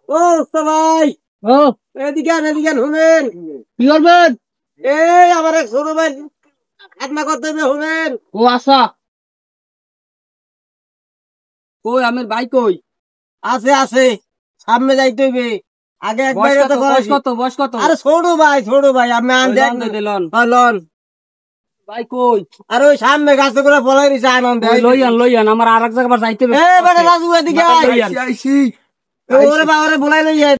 ও ভাই, ও এদিকে শুনেন। কি করবেন? এই আমার এক ছোট ভাই খাতনা করতে হবে, শুনেন। ও আচ্ছা, কই আমের ভাই কই? আছে আছে, সামনে যাইতে হইবে। আগে একবার বয়স তো কত? করাইছি। বয়স কত? আরে ছোট ভাই আপনি আন দেখ লন লন। ভাই কই? আর ওই সামনে গাছে করে পলাই দিছে আনন্দ। লইয়ান আমার আর এক জায়গা যাইতে হবে। এ বেটা রাজু এদিকে আয়। ওরে বাবা রে বলাই লই যায়।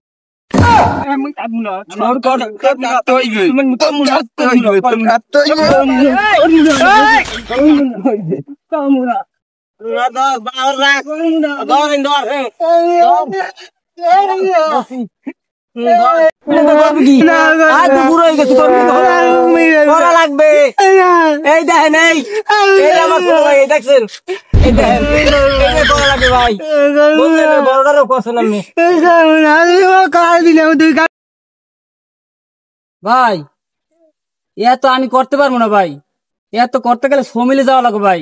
লাগবে এই দেখেন, এই আমার ছোট ভাই দেখছেন, এই দেখেন করা লাগবে ভাই। বড়টারও পছন্দ আমি ভাই ইয়া তো আমি করতে পারবো না ভাই, ইয়া তো করতে গেলে সমিলে যাওয়া লাগবে ভাই।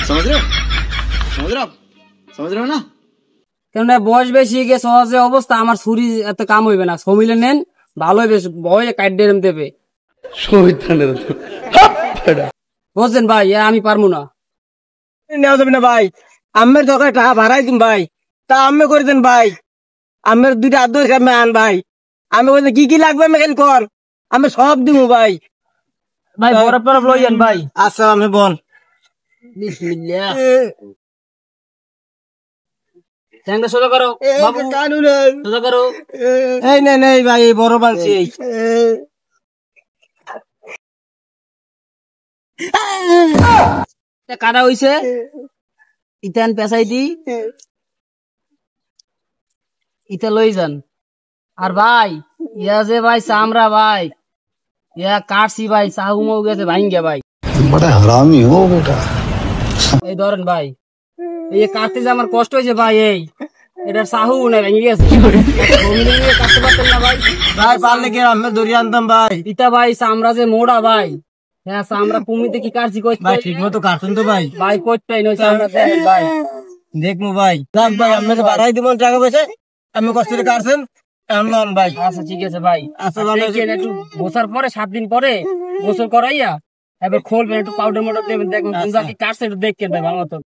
समझ रहे हो समझ रहे हो ना। কেননা বয়স বেশি গিয়ে সহজে অবস্থা আমার ছুরি এত কাম হইবে না, সমিলে নেন ভালো বেশ ভয়ে কাটে দেবে। বুঝছেন ভাই, আমি পারবো না। নেওয়া যাবে না ভাই, আমের দরকার টাকা ভাড়াই দিন ভাই, তা আমি করে দেন ভাই। আমের দুইটা আদর সামনে আন ভাই, আমি বলতে কি লাগবে আমি খালি কর, আমি সব দিব ভাই। ভাই বরফ টরফ লইয়েন ভাই। আচ্ছা আমি বল। বিসমিল্লাহ, ঠ্যাংটা সোজা করো বাবু, সোজা করো। এই নেই ভাই, বড় বানছি। কাটা হইছে ইতান পেশাই দি, ইতা লই যান। আর ভাই ইয়া যে ভাই চামড়া ভাই, ইয়া কাটছি ভাই, চাহু মৌ গেছে ভাঙ্গে ভাই। बड़ा हरामी हो बेटा। এই ধরেন ভাই, এই কাটতে যে আমার কষ্ট হয়েছে ভাই, এটা চাহু না ভেঙে গেছে। কাটতে পারতেন না ভাই? ভাই পারলে কি আমি ধরিয়ে আনতাম ভাই। ইতা ভাই চামড়া যে মোড়া ভাই, হ্যাঁ চামড়া কুমিতে কি কাটছি কই ভাই ঠিক মতো কাটুন তো ভাই। ভাই কইটাই নই চামড়া দেখেন ভাই। দেখবো ভাই, যাক ভাই আপনাকে বাড়াই দিব টাকা পয়সা, আমি কষ্ট করে কাটছেন আনলাম ভাই। আচ্ছা ঠিক আছে ভাই, আচ্ছা দেখেন একটু গোসার পরে 7 দিন পরে গোসল করাইয়া এবার খোলবেন, একটু পাউডার মোডার দেবেন, দেখবেন কোন জায়গায় কাটছে একটু দেখবেন ভাই ভালো মতো।